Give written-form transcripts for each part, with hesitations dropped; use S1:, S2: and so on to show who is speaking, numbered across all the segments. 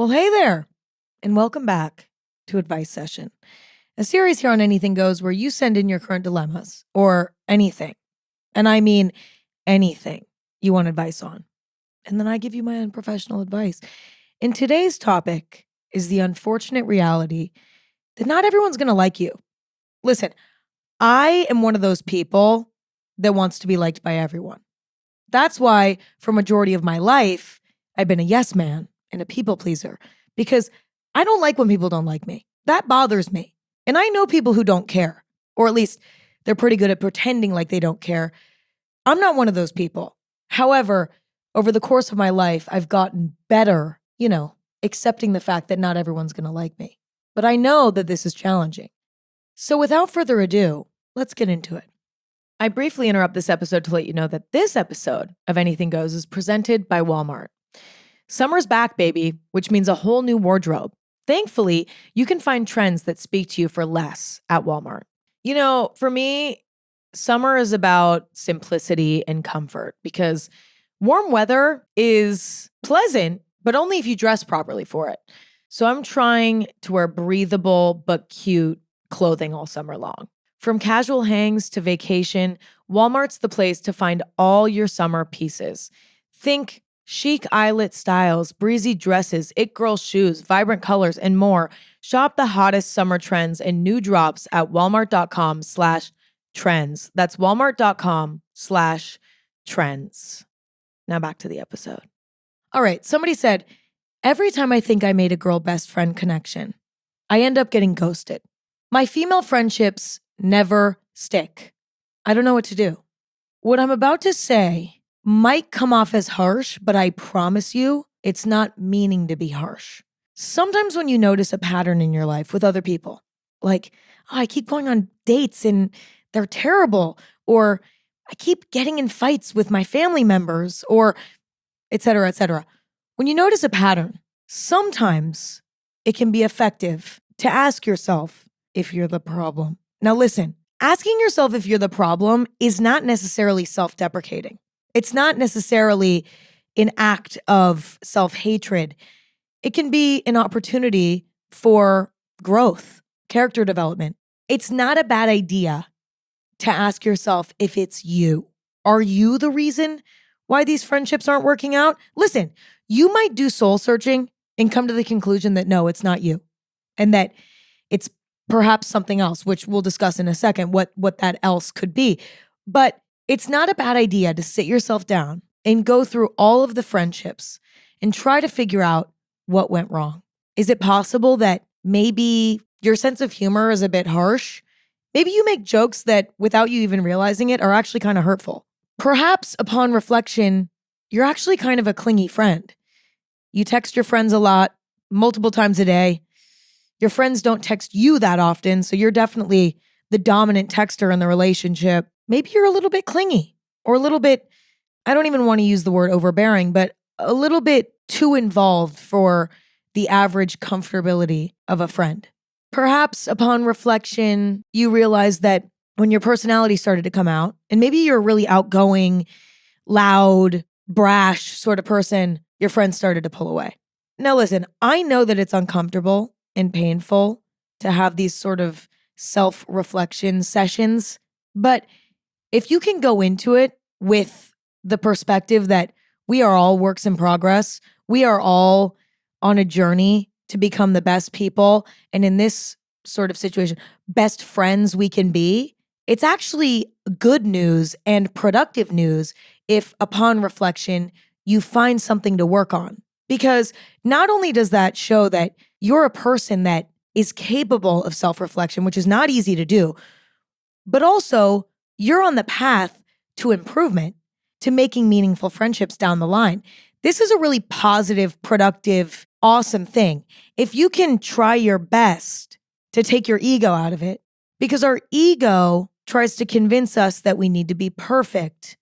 S1: Well, hey there, and welcome back to Advice Session, a series here on Anything Goes where you send in your current dilemmas or anything, and I mean anything you want advice on. And then I give you my unprofessional advice. And today's topic is the unfortunate reality that not everyone's going to like you. Listen, I am one of those people that wants to be liked by everyone. That's why for majority of my life, I've been a yes man and a people pleaser because I don't like when people don't like me. That bothers me. And I know people who don't care, or at least they're pretty good at pretending like they don't care. I'm not one of those people. However, over the course of my life, I've gotten better, accepting the fact that not everyone's going to like me. But I know that this is challenging. So without further ado, let's get into it. I briefly interrupt this episode to let you know that this episode of Anything Goes is presented by Walmart. Summer's back, baby, which means a whole new wardrobe. Thankfully, you can find trends that speak to you for less at Walmart. For me, summer is about simplicity and comfort because warm weather is pleasant, but only if you dress properly for it. So I'm trying to wear breathable but cute clothing all summer long. From casual hangs to vacation, Walmart's the place to find all your summer pieces. Think chic eyelet styles, breezy dresses, it girl shoes, vibrant colors, and more. Shop the hottest summer trends and new drops at walmart.com/trends. That's walmart.com/trends. Now back to the episode. All right, somebody said, every time I think I made a girl best friend connection, I end up getting ghosted. My female friendships never stick. I don't know what to do. What I'm about to say might come off as harsh, but I promise you, it's not meaning to be harsh. Sometimes when you notice a pattern in your life with other people, like, I keep going on dates and they're terrible, or I keep getting in fights with my family members, or et cetera, et cetera. When you notice a pattern, sometimes it can be effective to ask yourself if you're the problem. Now listen, asking yourself if you're the problem is not necessarily self-deprecating. It's not necessarily an act of self-hatred. It can be an opportunity for growth, character development. It's not a bad idea to ask yourself if it's you. Are you the reason why these friendships aren't working out? Listen, you might do soul searching and come to the conclusion that no, it's not you. And that it's perhaps something else, which we'll discuss in a second, what that else could be. But it's not a bad idea to sit yourself down and go through all of the friendships and try to figure out what went wrong. Is it possible that maybe your sense of humor is a bit harsh? Maybe you make jokes that, without you even realizing it, are actually kind of hurtful. Perhaps upon reflection, you're actually kind of a clingy friend. You text your friends a lot, multiple times a day. Your friends don't text you that often, so you're definitely the dominant texter in the relationship. Maybe you're a little bit clingy or a little bit, I don't even want to use the word overbearing, but a little bit too involved for the average comfortability of a friend. Perhaps upon reflection, you realize that when your personality started to come out, and maybe you're a really outgoing, loud, brash sort of person, your friends started to pull away. Now listen, I know that it's uncomfortable and painful to have these sort of self-reflection sessions, but if you can go into it with the perspective that we are all works in progress, we are all on a journey to become the best people, and in this sort of situation, best friends we can be, it's actually good news and productive news if upon reflection, you find something to work on. Because not only does that show that you're a person that is capable of self-reflection, which is not easy to do, but also you're on the path to improvement, to making meaningful friendships down the line. This is a really positive, productive, awesome thing. If you can try your best to take your ego out of it, because our ego tries to convince us that we need to be perfect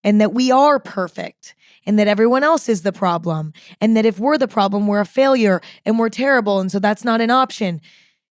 S1: and that we are perfect and that everyone else is the problem and that if we're the problem, we're a failure and we're terrible and so that's not an option.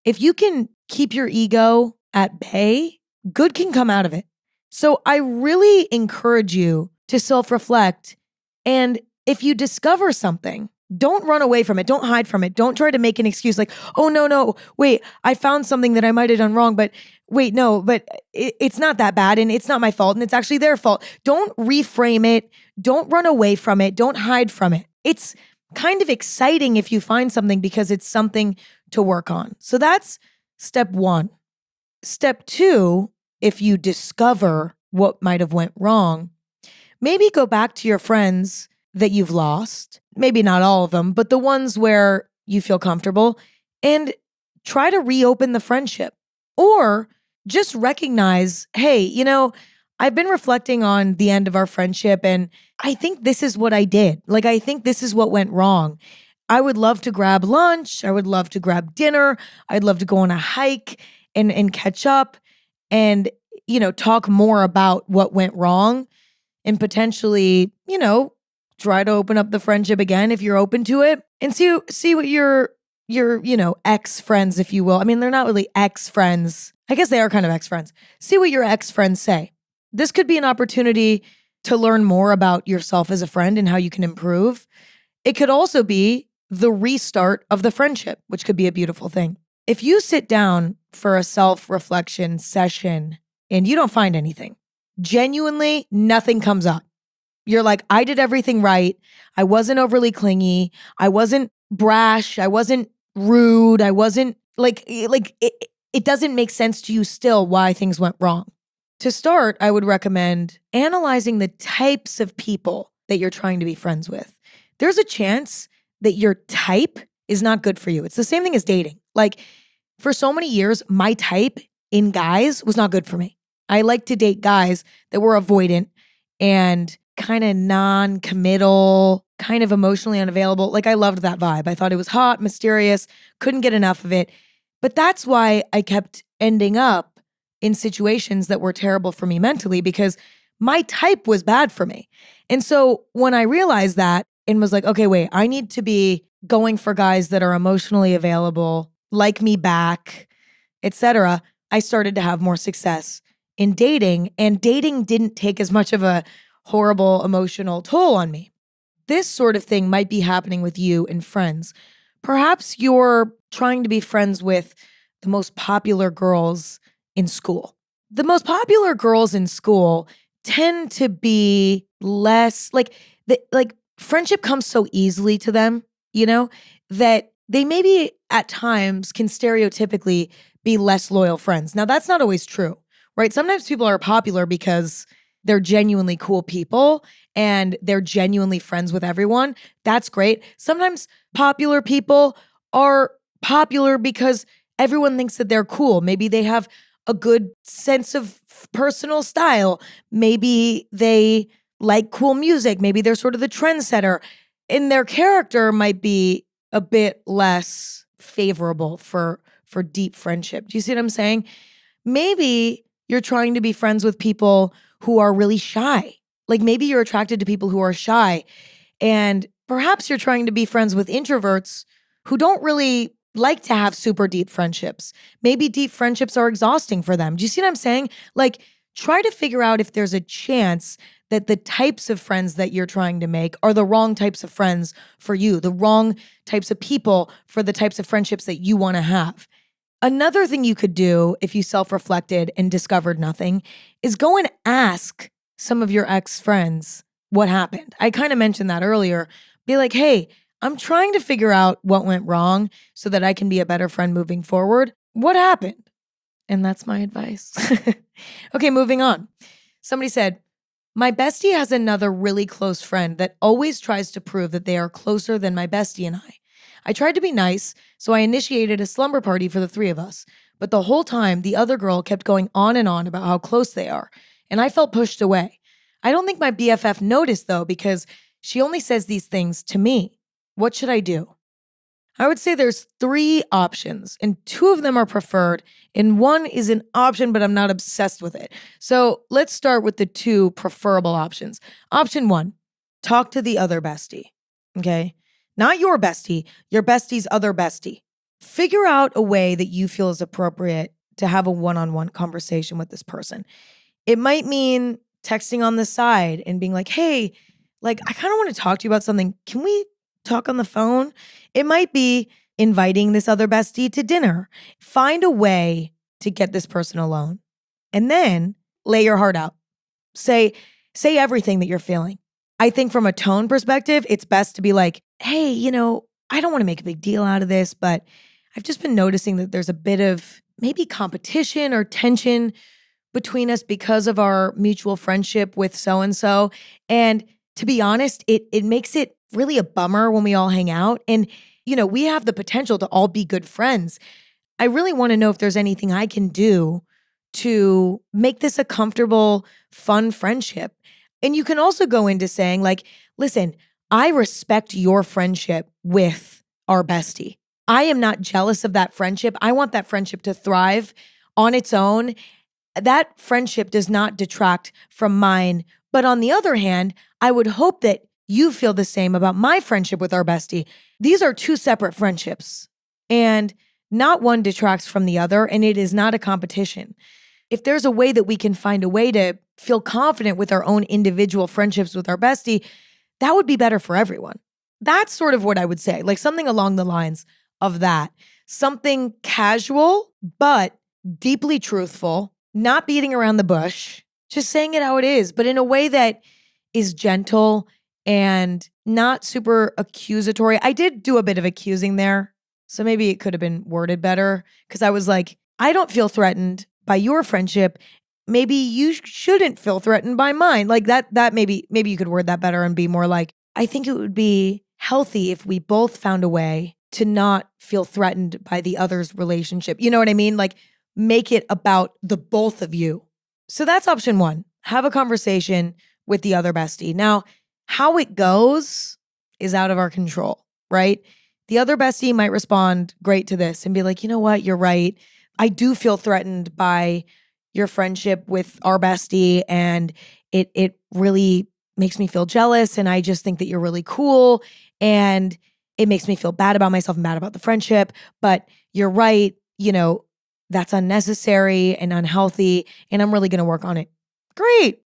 S1: If you can keep your ego at bay, good can come out of it. So I really encourage you to self-reflect, and if you discover something, Don't run away from it. Don't hide from it. Don't try to make an excuse like, oh, no, wait, I found something that I might have done wrong, but wait, no, but it's not that bad and it's not my fault and it's actually their fault. Don't reframe it. Don't run away from it. Don't hide from it. It's kind of exciting if you find something because it's something to work on. So that's step one. Step two, if you discover what might have went wrong, maybe go back to your friends that you've lost, maybe not all of them, but the ones where you feel comfortable, and try to reopen the friendship. Or just recognize, hey, I've been reflecting on the end of our friendship and I think this is what I did. Like, I think this is what went wrong. I would love to grab lunch. I would love to grab dinner. I'd love to go on a hike and catch up and, talk more about what went wrong and potentially, try to open up the friendship again if you're open to it and see what your ex-friends, if you will. I mean, they're not really ex-friends. I guess they are kind of ex-friends. See what your ex-friends say. This could be an opportunity to learn more about yourself as a friend and how you can improve. It could also be the restart of the friendship, which could be a beautiful thing. If you sit down for a self-reflection session and you don't find anything, genuinely nothing comes up. You're like, I did everything right. I wasn't overly clingy. I wasn't brash. I wasn't rude. I wasn't it doesn't make sense to you still why things went wrong. To start, I would recommend analyzing the types of people that you're trying to be friends with. There's a chance that your type is not good for you. It's the same thing as dating. Like, for so many years, my type in guys was not good for me. I like to date guys that were avoidant and kind of non-committal, kind of emotionally unavailable. Like, I loved that vibe. I thought it was hot, mysterious, couldn't get enough of it. But that's why I kept ending up in situations that were terrible for me mentally, because my type was bad for me. And so when I realized that and was like, okay, wait, I need to be going for guys that are emotionally available, like me back, etc., I started to have more success in dating, and dating didn't take as much of a horrible emotional toll on me. This sort of thing might be happening with you and friends. Perhaps you're trying to be friends with the most popular girls in school. The most popular girls in school tend to be less friendship comes so easily to them, that they maybe at times can stereotypically be less loyal friends. Now, that's not always true, right? Sometimes people are popular because they're genuinely cool people and they're genuinely friends with everyone. That's great. Sometimes popular people are popular because everyone thinks that they're cool. Maybe they have a good sense of personal style. Maybe they like cool music. Maybe they're sort of the trendsetter. And their character might be a bit less favorable for deep friendship. Do you see what I'm saying? Maybe you're trying to be friends with people who are really shy. Like, maybe you're attracted to people who are shy, and perhaps you're trying to be friends with introverts who don't really like to have super deep friendships. Maybe deep friendships are exhausting for them. Do you see what I'm saying? Like, try to figure out if there's a chance that the types of friends that you're trying to make are the wrong types of friends for you, the wrong types of people for the types of friendships that you want to have. Another thing you could do if you self-reflected and discovered nothing is go and ask some of your ex-friends what happened. I kind of mentioned that earlier. Be like, hey, I'm trying to figure out what went wrong so that I can be a better friend moving forward. What happened? And that's my advice. Okay, moving on. Somebody said, my bestie has another really close friend that always tries to prove that they are closer than my bestie and I. I tried to be nice, so I initiated a slumber party for the three of us. But the whole time, the other girl kept going on and on about how close they are, and I felt pushed away. I don't think my BFF noticed, though, because she only says these things to me. What should I do? I would say there's 3 options, and 2 of them are preferred, and 1 is an option, but I'm not obsessed with it. So let's start with the 2 preferable options. Option 1, talk to the other bestie, okay? Not your bestie's other bestie. Figure out a way that you feel is appropriate to have a one-on-one conversation with this person. It might mean texting on the side and being like, hey, like, I kind of want to talk to you about something. Can we talk on the phone. It might be inviting this other bestie to dinner. Find a way to get this person alone. And then lay your heart out. Say everything that you're feeling. I think from a tone perspective, it's best to be like, hey, I don't want to make a big deal out of this, but I've just been noticing that there's a bit of maybe competition or tension between us because of our mutual friendship with so-and-so. And to be honest, it makes it really a bummer when we all hang out. And, we have the potential to all be good friends. I really want to know if there's anything I can do to make this a comfortable, fun friendship. And you can also go into saying like, listen, I respect your friendship with our bestie. I am not jealous of that friendship. I want that friendship to thrive on its own. That friendship does not detract from mine. But on the other hand, I would hope that you feel the same about my friendship with our bestie. These are two separate friendships, and not one detracts from the other, and it is not a competition. If there's a way that we can find a way to feel confident with our own individual friendships with our bestie, that would be better for everyone. That's sort of what I would say, like something along the lines of that. Something casual, but deeply truthful, not beating around the bush, just saying it how it is, but in a way that is gentle and not super accusatory. I did do a bit of accusing there, so maybe it could have been worded better, because I was like, I don't feel threatened by your friendship. Maybe you shouldn't feel threatened by mine. Like that maybe you could word that better and be more like, I think it would be healthy if we both found a way to not feel threatened by the other's relationship. You know what I mean? Like make it about the both of you. So that's option one. Have a conversation with the other bestie. Now, how it goes is out of our control, right? The other bestie might respond great to this and be like, you know what? You're right. I do feel threatened by your friendship with our bestie, and it really makes me feel jealous, and I just think that you're really cool, and it makes me feel bad about myself and bad about the friendship, but you're right, that's unnecessary and unhealthy, and I'm really going to work on it. Great.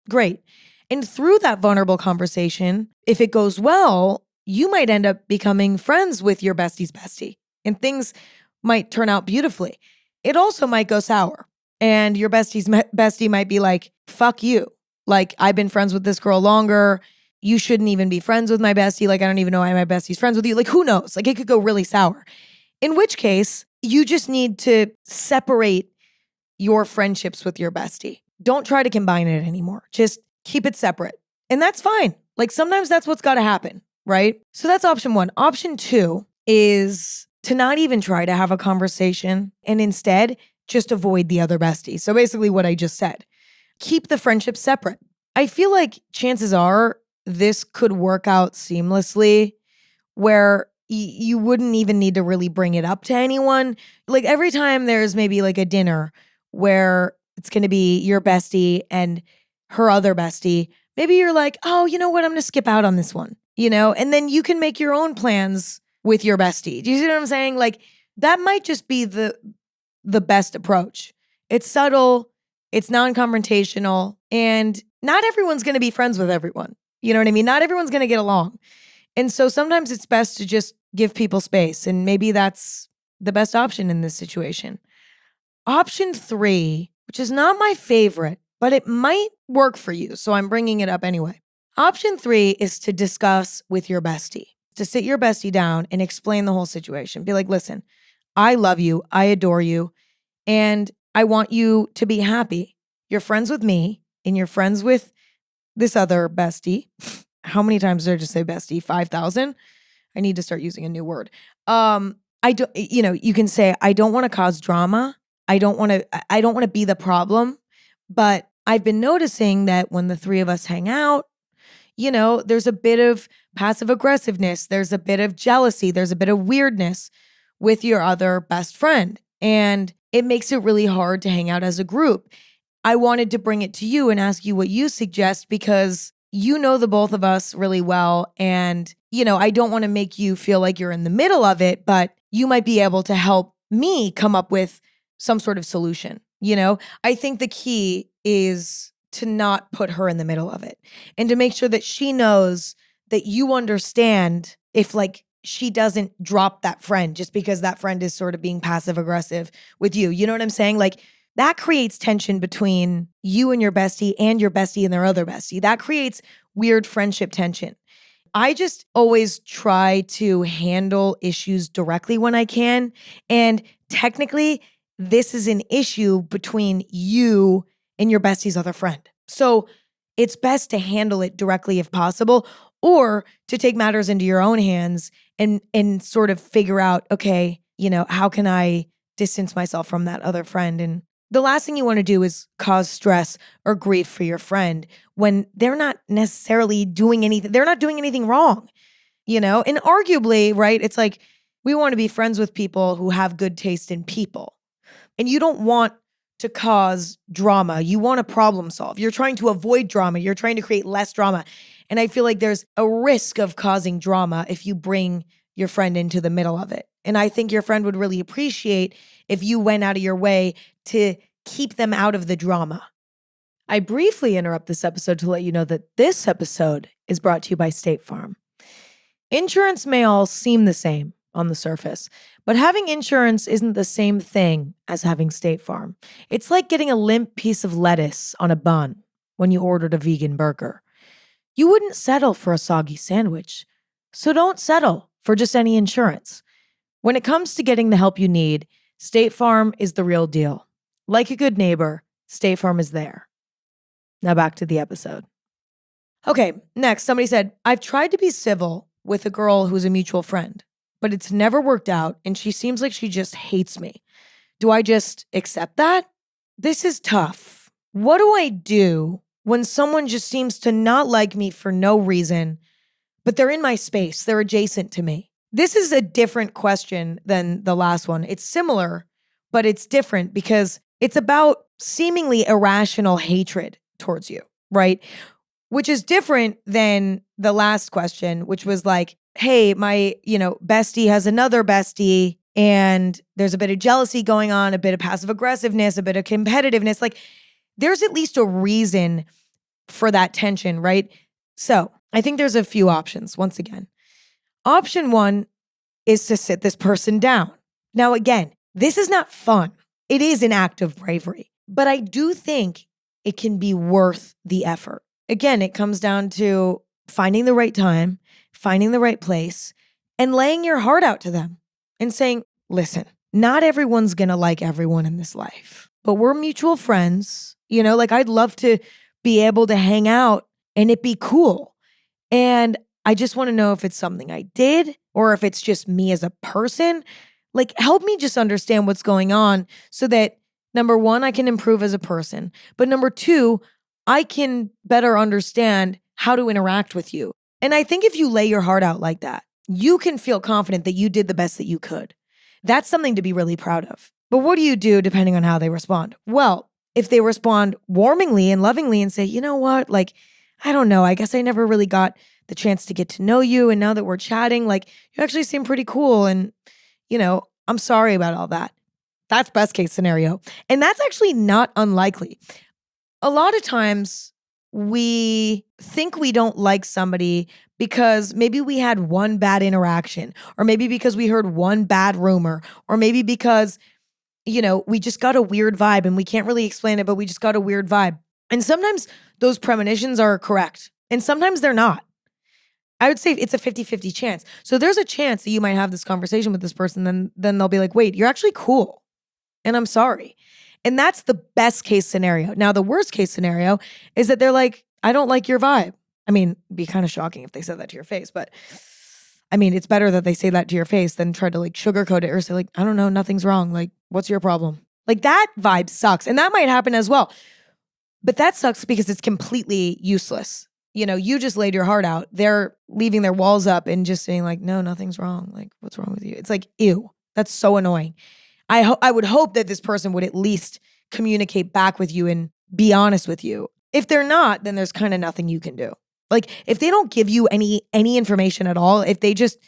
S1: And through that vulnerable conversation, if it goes well, you might end up becoming friends with your bestie's bestie, and things might turn out beautifully. It also might go sour, and your bestie's bestie might be like, fuck you. Like, I've been friends with this girl longer. You shouldn't even be friends with my bestie. Like, I don't even know why my bestie's friends with you. Like, who knows? Like, it could go really sour. In which case, you just need to separate your friendships with your bestie. Don't try to combine it anymore. Just keep it separate. And that's fine. Like, sometimes that's what's got to happen, right? So that's option one. Option two is to not even try to have a conversation and instead just avoid the other bestie. So basically what I just said, keep the friendship separate. I feel like chances are this could work out seamlessly where you wouldn't even need to really bring it up to anyone. Like every time there's maybe like a dinner where it's going to be your bestie and her other bestie, maybe you're like, oh, you know what? I'm going to skip out on this one, and then you can make your own plans with your bestie. Do you see what I'm saying? Like that might just be the best approach. It's subtle, it's non-confrontational, and not everyone's going to be friends with everyone. You know what I mean? Not everyone's going to get along. And so sometimes it's best to just give people space, and maybe that's the best option in this situation. Option three, which is not my favorite, but it might work for you, so I'm bringing it up anyway. Option three is to discuss with your bestie, to sit your bestie down and explain the whole situation. Be like, listen, I love you, I adore you, and I want you to be happy. You're friends with me, and you're friends with this other bestie. How many times did I just say bestie? 5,000? I need to start using a new word. You can say, I don't want to cause drama. I don't want to be the problem, but I've been noticing that when the three of us hang out, there's a bit of passive aggressiveness. There's a bit of jealousy. There's a bit of weirdness with your other best friend. And it makes it really hard to hang out as a group. I wanted to bring it to you and ask you what you suggest because you know the both of us really well. And, I don't want to make you feel like you're in the middle of it, but you might be able to help me come up with some sort of solution. I think the key is to not put her in the middle of it and to make sure that she knows that you understand if like she doesn't drop that friend just because that friend is sort of being passive aggressive with you. You know what I'm saying? Like that creates tension between you and your bestie and their other bestie. That creates weird friendship tension. I just always try to handle issues directly when I can. And technically, this is an issue between you and your bestie's other friend. So it's best to handle it directly if possible, or to take matters into your own hands and sort of figure out, okay, how can I distance myself from that other friend? And the last thing you want to do is cause stress or grief for your friend when they're not necessarily doing anything. They're not doing anything wrong, And arguably, right, it's like we want to be friends with people who have good taste in people. And you don't want to cause drama. You want to problem solve. You're trying to avoid drama. You're trying to create less drama. And I feel like there's a risk of causing drama if you bring your friend into the middle of it. And I think your friend would really appreciate if you went out of your way to keep them out of the drama. I briefly interrupt this episode to let you know that this episode is brought to you by State Farm. Insurance may all seem the same on the surface, but having insurance isn't the same thing as having State Farm. It's like getting a limp piece of lettuce on a bun when you ordered a vegan burger. You wouldn't settle for a soggy sandwich, so don't settle for just any insurance. When it comes to getting the help you need, State Farm is the real deal. Like a good neighbor, State Farm is there. Now back to the episode. Okay, next, somebody said, I've tried to be civil with a girl who's a mutual friend, but it's never worked out and she seems like she just hates me. Do I just accept that? This is tough. What do I do when someone just seems to not like me for no reason, but they're in my space, they're adjacent to me? This is a different question than the last one. It's similar, but it's different because it's about seemingly irrational hatred towards you, right? Which is different than the last question, which was like, hey, my, bestie has another bestie and there's a bit of jealousy going on, a bit of passive aggressiveness, a bit of competitiveness. Like there's at least a reason for that tension, right? So I think there's a few options. Once again, option one is to sit this person down. Now, again, this is not fun. It is an act of bravery, but I do think it can be worth the effort. Again, it comes down to finding the right time, finding the right place, and laying your heart out to them and saying, listen, not everyone's going to like everyone in this life, but we're mutual friends. Like I'd love to be able to hang out and it be cool. And I just want to know if it's something I did or if it's just me as a person. Like, help me just understand what's going on so that, number one, I can improve as a person. But number two, I can better understand how to interact with you. And I think if you lay your heart out like that, you can feel confident that you did the best that you could. That's something to be really proud of. But what do you do depending on how they respond? Well, if they respond warmingly and lovingly and say, you know what, like, I don't know, I guess I never really got the chance to get to know you. And now that we're chatting, like, you actually seem pretty cool. And, I'm sorry about all that. That's best case scenario. And that's actually not unlikely. A lot of times we think we don't like somebody because maybe we had one bad interaction, or maybe because we heard one bad rumor, or maybe because, we just got a weird vibe and we can't really explain it, but we just got a weird vibe. And sometimes those premonitions are correct and sometimes they're not. I would say it's a 50-50 chance. So there's a chance that you might have this conversation with this person, then they'll be like, wait, you're actually cool. And I'm sorry. And that's the best case scenario. Now, the worst case scenario is that they're like, I don't like your vibe. I mean, it'd be kind of shocking if they said that to your face, but I mean, it's better that they say that to your face than try to like sugarcoat it or say like, I don't know, nothing's wrong. Like, what's your problem? Like that vibe sucks. And that might happen as well. But that sucks because it's completely useless. You just laid your heart out. They're leaving their walls up and just saying like, no, nothing's wrong. Like, what's wrong with you? It's like, ew, that's so annoying. I would hope that this person would at least communicate back with you and be honest with you. If they're not, then there's kind of nothing you can do. Like if they don't give you any information at all, if they just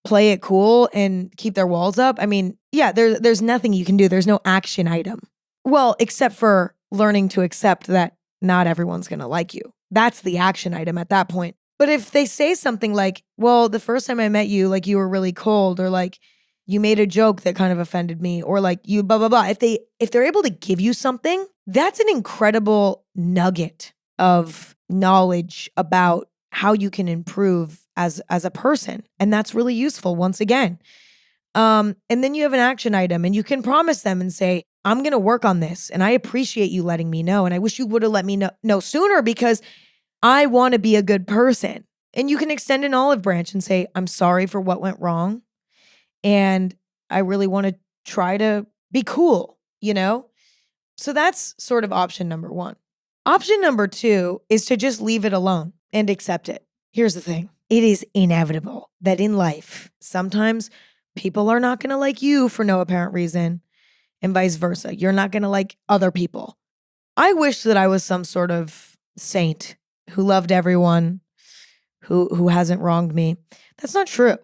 S1: play it cool and keep their walls up, I mean, yeah, there's nothing you can do. There's no action item. Well, except for learning to accept that not everyone's going to like you. That's the action item at that point. But if they say something like, well, the first time I met you, like you were really cold, or like you made a joke that kind of offended me, or like you blah blah blah. If they're able to give you something, that's an incredible nugget of knowledge about how you can improve as a person. And that's really useful once again. And then you have an action item and you can promise them and say, I'm going to work on this and I appreciate you letting me know. And I wish you would have let me know sooner because I want to be a good person. And you can extend an olive branch and say, I'm sorry for what went wrong. And I really want to try to be cool, you know? So that's sort of option number one. Option number two is to just leave it alone and accept it. Here's the thing. It is inevitable that in life, sometimes people are not going to like you for no apparent reason and vice versa. You're not going to like other people. I wish that I was some sort of saint who loved everyone, who hasn't wronged me. That's not true.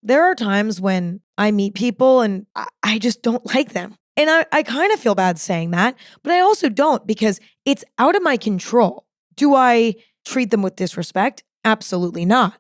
S1: There are times when I meet people and I just don't like them. And I kind of feel bad saying that, but I also don't because it's out of my control. Do I treat them with disrespect? Absolutely not.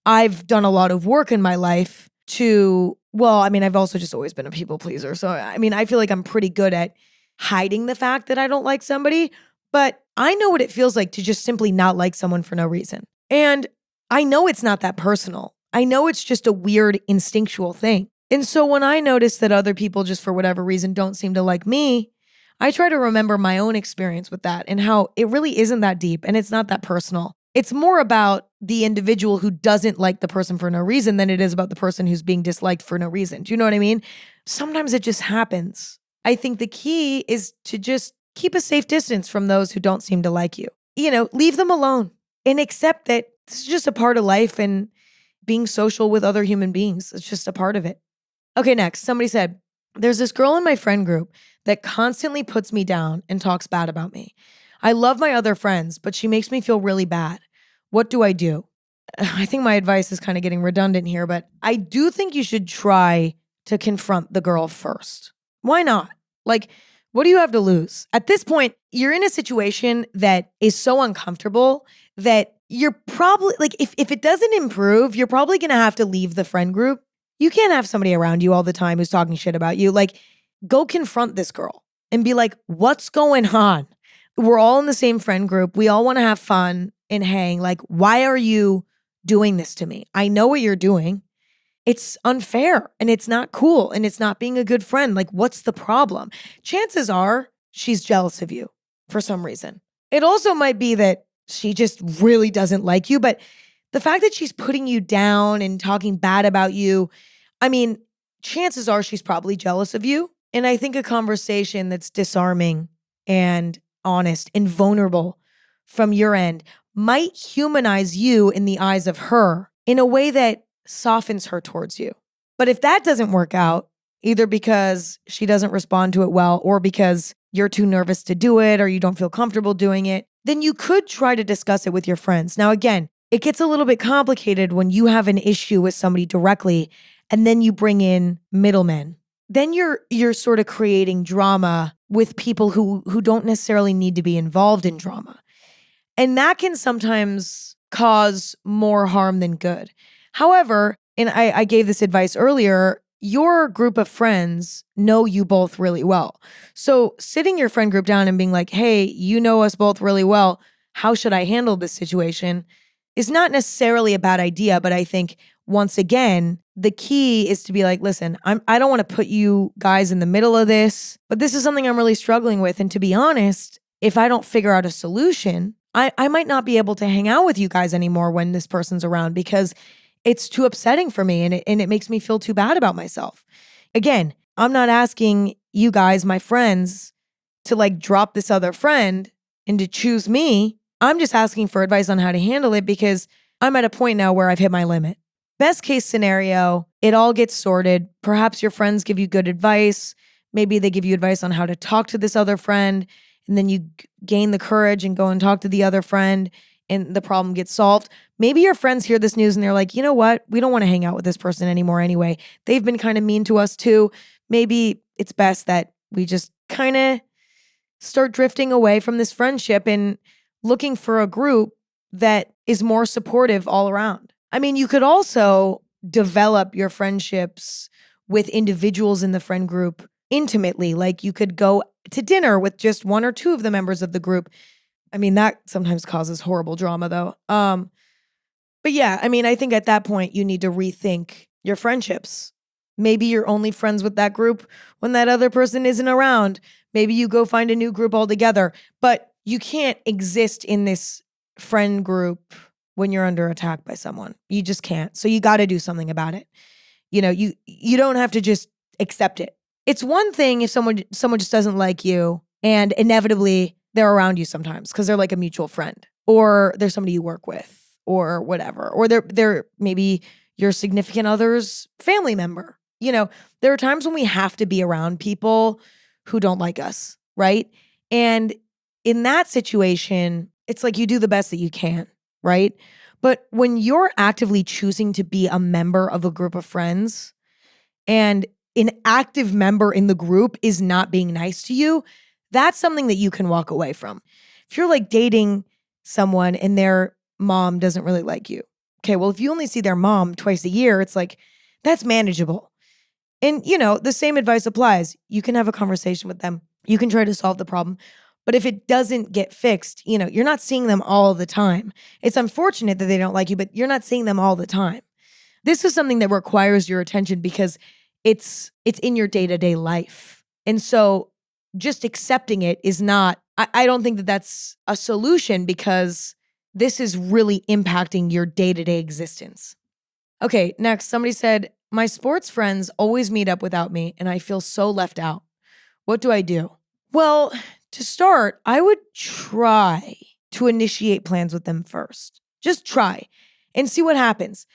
S1: I've done a lot of work in my life I've also just always been a people pleaser. So, I feel like I'm pretty good at hiding the fact that I don't like somebody, but I know what it feels like to just simply not like someone for no reason. And I know it's not that personal. I know it's just a weird instinctual thing. And so when I notice that other people just for whatever reason don't seem to like me, I try to remember my own experience with that and how it really isn't that deep and it's not that personal. It's more about the individual who doesn't like the person for no reason than it is about the person who's being disliked for no reason. Do you know what I mean? Sometimes it just happens. I think the key is to just keep a safe distance from those who don't seem to like you. Leave them alone and accept that this is just a part of life and being social with other human beings. It's just a part of it. Okay, next. Somebody said, there's this girl in my friend group that constantly puts me down and talks bad about me. I love my other friends, but she makes me feel really bad. What do I do? I think my advice is kind of getting redundant here, but I do think you should try to confront the girl first. Why not? Like, what do you have to lose? At this point, you're in a situation that is so uncomfortable that you're probably, like, if it doesn't improve, you're probably going to have to leave the friend group. You can't have somebody around you all the time who's talking shit about you. Like, go confront this girl and be like, what's going on? We're all in the same friend group. We all want to have fun and hang. Like, why are you doing this to me? I know what you're doing. It's unfair and it's not cool and it's not being a good friend. Like, what's the problem? Chances are she's jealous of you for some reason. It also might be that she just really doesn't like you, but the fact that she's putting you down and talking bad about you, chances are she's probably jealous of you. And I think a conversation that's disarming and honest and vulnerable from your end might humanize you in the eyes of her in a way that softens her towards you. But if that doesn't work out, either because she doesn't respond to it well or because you're too nervous to do it or you don't feel comfortable doing it, then you could try to discuss it with your friends. Now, again, it gets a little bit complicated when you have an issue with somebody directly and then you bring in middlemen. Then you're sort of creating drama with people who don't necessarily need to be involved in drama. And that can sometimes cause more harm than good. However, and I gave this advice earlier, your group of friends know you both really well. So sitting your friend group down and being like, hey, you know us both really well. How should I handle this situation? Is not necessarily a bad idea, but I think once again, the key is to be like, listen, I don't want to put you guys in the middle of this, but this is something I'm really struggling with. And to be honest, if I don't figure out a solution, I might not be able to hang out with you guys anymore when this person's around because it's too upsetting for me and it makes me feel too bad about myself. Again, I'm not asking you guys, my friends, to like drop this other friend and to choose me. I'm just asking for advice on how to handle it because I'm at a point now where I've hit my limit. Best case scenario, it all gets sorted. Perhaps your friends give you good advice. Maybe they give you advice on how to talk to this other friend. And then you gain the courage and go and talk to the other friend and the problem gets solved. Maybe your friends hear this news and they're like, you know what? We don't want to hang out with this person anymore anyway. They've been kind of mean to us too. Maybe it's best that we just kind of start drifting away from this friendship and looking for a group that is more supportive all around. I mean, you could also develop your friendships with individuals in the friend group intimately. Like you could go to dinner with just one or two of the members of the group. I mean, that sometimes causes horrible drama though. But yeah, I mean, I think at that point you need to rethink your friendships. Maybe you're only friends with that group when that other person isn't around. Maybe you go find a new group altogether. But you can't exist in this friend group when you're under attack by someone. You just can't. So you got to do something about it. You don't have to just accept it. It's one thing if someone just doesn't like you and inevitably they're around you sometimes because they're like a mutual friend or they're somebody you work with or whatever. Or they're maybe your significant other's family member. There are times when we have to be around people who don't like us, right? And in that situation, it's like you do the best that you can, right? But when you're actively choosing to be a member of a group of friends and an active member in the group is not being nice to you, that's something that you can walk away from. If you're like dating someone and their mom doesn't really like you, okay, well, if you only see their mom twice a year, it's like, that's manageable. And, the same advice applies. You can have a conversation with them. You can try to solve the problem. But if it doesn't get fixed, you're not seeing them all the time. It's unfortunate that they don't like you, but you're not seeing them all the time. This is something that requires your attention because it's in your day-to-day life. And so just accepting it is not, I don't think that that's a solution because this is really impacting your day-to-day existence. Okay, next, somebody said, my sports friends always meet up without me and I feel so left out. What do I do? Well, to start, I would try to initiate plans with them first. Just try and see what happens.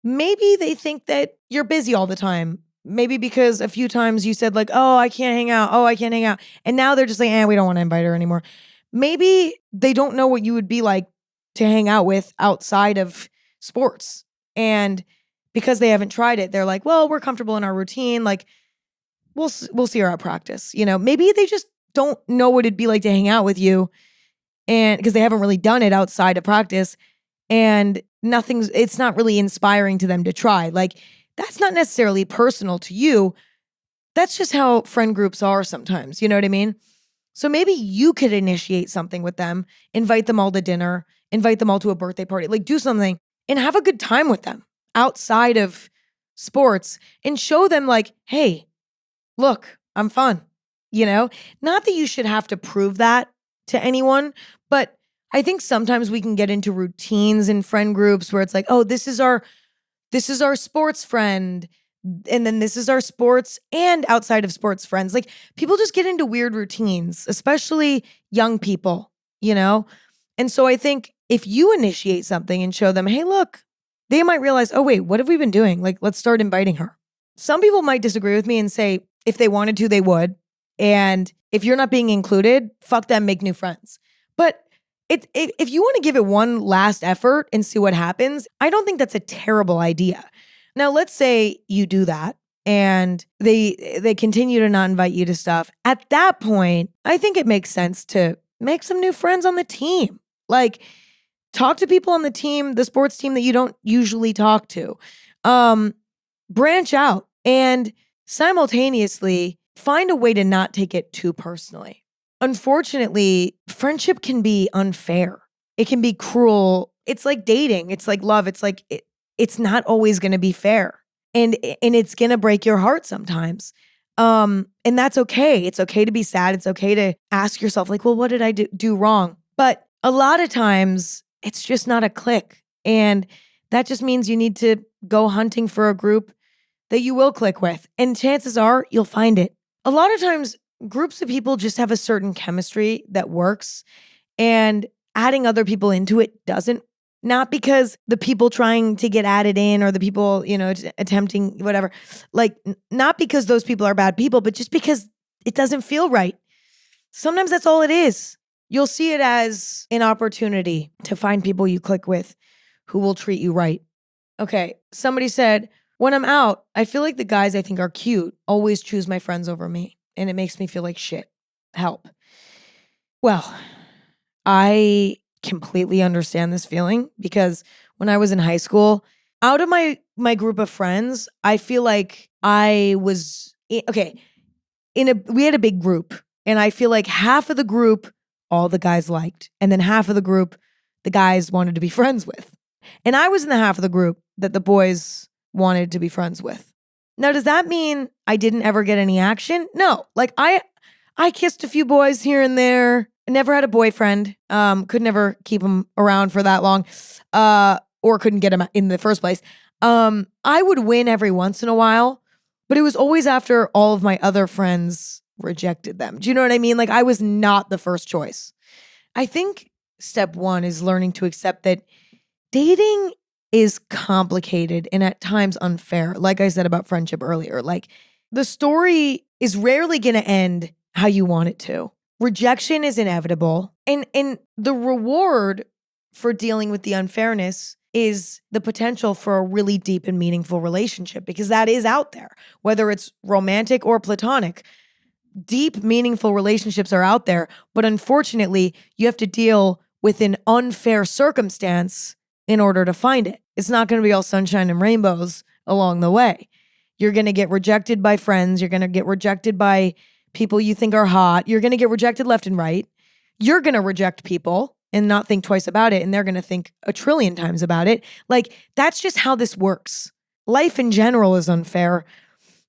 S1: Maybe they think that you're busy all the time. Maybe because a few times you said like, oh, I can't hang out. Oh, I can't hang out. And now they're just like, we don't want to invite her anymore. Maybe they don't know what you would be like to hang out with outside of sports. And because they haven't tried it, they're like, well, we're comfortable in our routine. Like, we'll see her at practice. Maybe they just don't know what it'd be like to hang out with you, and because they haven't really done it outside of practice, and it's not really inspiring to them to try. Like, that's not necessarily personal to you. That's just how friend groups are sometimes. You know what I mean? So maybe you could initiate something with them, invite them all to dinner, invite them all to a birthday party, like do something and have a good time with them outside of sports and show them like, hey, look, I'm fun. Not that you should have to prove that to anyone, but I think sometimes we can get into routines in friend groups where it's like, oh, this is our sports friend. And then this is our sports and outside of sports friends. Like people just get into weird routines, especially young people, And so I think if you initiate something and show them, hey, look, they might realize, oh, wait, what have we been doing? Like, let's start inviting her. Some people might disagree with me and say if they wanted to, they would. And if you're not being included, fuck them, make new friends. But if you want to give it one last effort and see what happens, I don't think that's a terrible idea. Now, let's say you do that and they continue to not invite you to stuff. At that point, I think it makes sense to make some new friends on the team. Like, talk to people on the team, the sports team that you don't usually talk to. Branch out and simultaneously find a way to not take it too personally. Unfortunately, friendship can be unfair. It can be cruel. It's like dating. It's like love. It's like it's not always going to be fair. And it's going to break your heart sometimes. And that's okay. It's okay to be sad. It's okay to ask yourself like, well, what did I do wrong? But a lot of times it's just not a click. And that just means you need to go hunting for a group that you will click with. And chances are you'll find it. A lot of times groups of people just have a certain chemistry that works, and adding other people into it doesn't. Not because the people trying to get added in or the people, attempting whatever, like not because those people are bad people, but just because it doesn't feel right. Sometimes that's all it is. You'll see it as an opportunity to find people you click with who will treat you right. Okay, somebody said, when I'm out, I feel like the guys I think are cute always choose my friends over me, and it makes me feel like shit. Help. Well, I completely understand this feeling because when I was in high school, out of my group of friends, I feel like I was okay. We had a big group, and I feel like half of the group all the guys liked, and then half of the group the guys wanted to be friends with. And I was in the half of the group that the boys wanted to be friends with. Now, does that mean I didn't ever get any action? No. Like I kissed a few boys here and there. I never had a boyfriend. Could never keep him around for that long. Or couldn't get him in the first place. I would win every once in a while, but it was always after all of my other friends rejected them. Do you know what I mean? Like I was not the first choice. I think step one is learning to accept that dating is complicated and at times unfair. Like I said about friendship earlier, like the story is rarely going to end how you want it to. Rejection is inevitable. And the reward for dealing with the unfairness is the potential for a really deep and meaningful relationship because that is out there, whether it's romantic or platonic. Deep, meaningful relationships are out there, but unfortunately, you have to deal with an unfair circumstance in order to find it. It's not going to be all sunshine and rainbows along the way. You're going to get rejected by friends. You're going to get rejected by people you think are hot. You're going to get rejected left and right. You're going to reject people and not think twice about it, and they're going to think a trillion times about it. Like, that's just how this works. Life in general is unfair,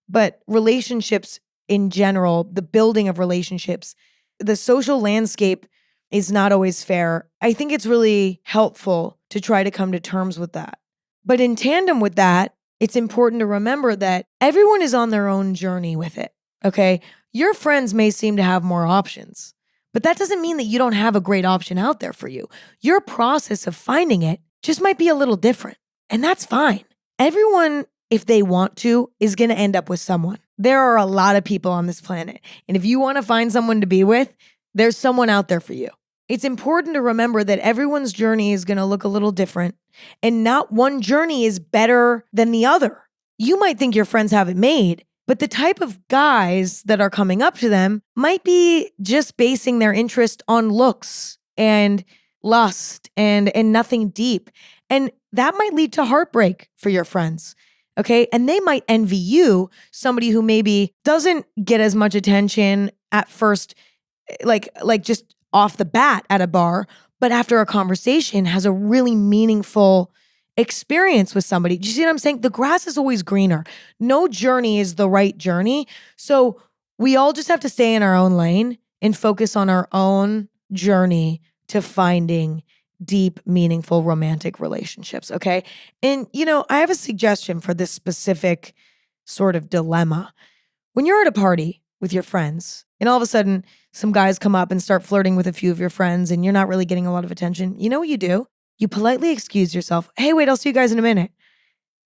S1: but relationships in general, the building of relationships, the social landscape is not always fair. I think it's really helpful to try to come to terms with that. But in tandem with that, it's important to remember that everyone is on their own journey with it, okay? Your friends may seem to have more options, but that doesn't mean that you don't have a great option out there for you. Your process of finding it just might be a little different, and that's fine. Everyone, if they want to, is going to end up with someone. There are a lot of people on this planet, and if you want to find someone to be with, there's someone out there for you. It's important to remember that everyone's journey is going to look a little different, and not one journey is better than the other. You might think your friends have it made, but the type of guys that are coming up to them might be just basing their interest on looks and lust and nothing deep. And that might lead to heartbreak for your friends. Okay. And they might envy you, somebody who maybe doesn't get as much attention at first, like just off the bat at a bar, but after a conversation has a really meaningful experience with somebody. Do you see what I'm saying? The grass is always greener. No journey is the right journey. So we all just have to stay in our own lane and focus on our own journey to finding deep, meaningful, romantic relationships, okay? And, I have a suggestion for this specific sort of dilemma. When you're at a party with your friends and all of a sudden some guys come up and start flirting with a few of your friends and you're not really getting a lot of attention, you know what you do? You politely excuse yourself. Hey, wait, I'll see you guys in a minute.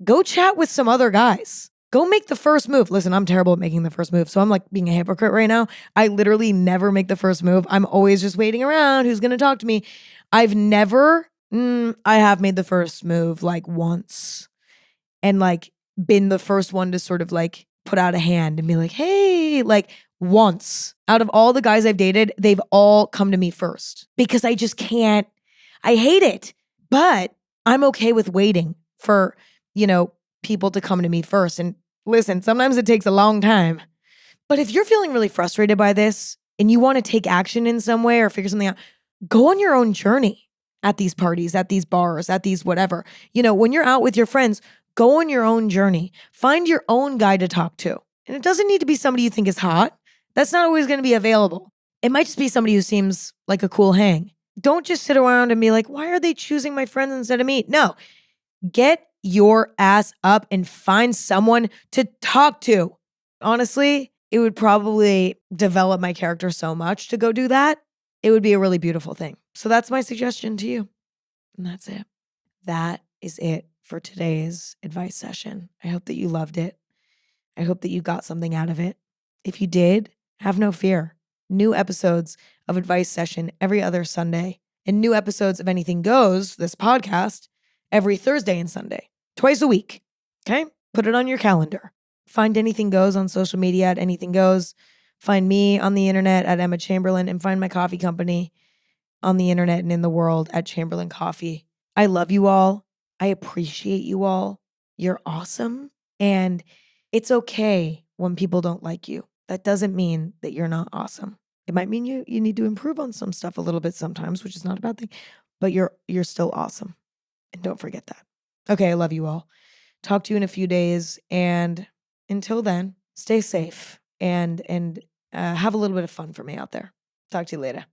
S1: Go chat with some other guys. Go make the first move. Listen, I'm terrible at making the first move, so I'm like being a hypocrite right now. I literally never make the first move. I'm always just waiting around. Who's going to talk to me? I have made the first move like once and like been the first one to sort of like put out a hand and be like, hey, like once. Out of all the guys I've dated, they've all come to me first because I just can't. I hate it, but I'm okay with waiting for, people to come to me first. And listen, sometimes it takes a long time. But if you're feeling really frustrated by this and you want to take action in some way or figure something out, go on your own journey at these parties, at these bars, at these whatever. When you're out with your friends, go on your own journey. Find your own guy to talk to. And it doesn't need to be somebody you think is hot. That's not always going to be available. It might just be somebody who seems like a cool hang. Don't just sit around and be like, why are they choosing my friends instead of me? No, get your ass up and find someone to talk to. Honestly, it would probably develop my character so much to go do that. It would be a really beautiful thing. So that's my suggestion to you. And that's it. That is it for today's advice session. I hope that you loved it. I hope that you got something out of it. If you did, have no fear. New episodes of Advice Session every other Sunday, and new episodes of Anything Goes, this podcast, every Thursday and Sunday, twice a week. Okay? Put it on your calendar. Find Anything Goes on social media at Anything Goes. Find me on the internet at Emma Chamberlain, and find my coffee company on the internet and in the world at Chamberlain Coffee. I love you all. I appreciate you all. You're awesome. And it's okay when people don't like you. That doesn't mean that you're not awesome. It might mean you need to improve on some stuff a little bit sometimes, which is not a bad thing, but you're still awesome. And don't forget that. Okay, I love you all. Talk to you in a few days, and until then, stay safe and have a little bit of fun for me out there. Talk to you later.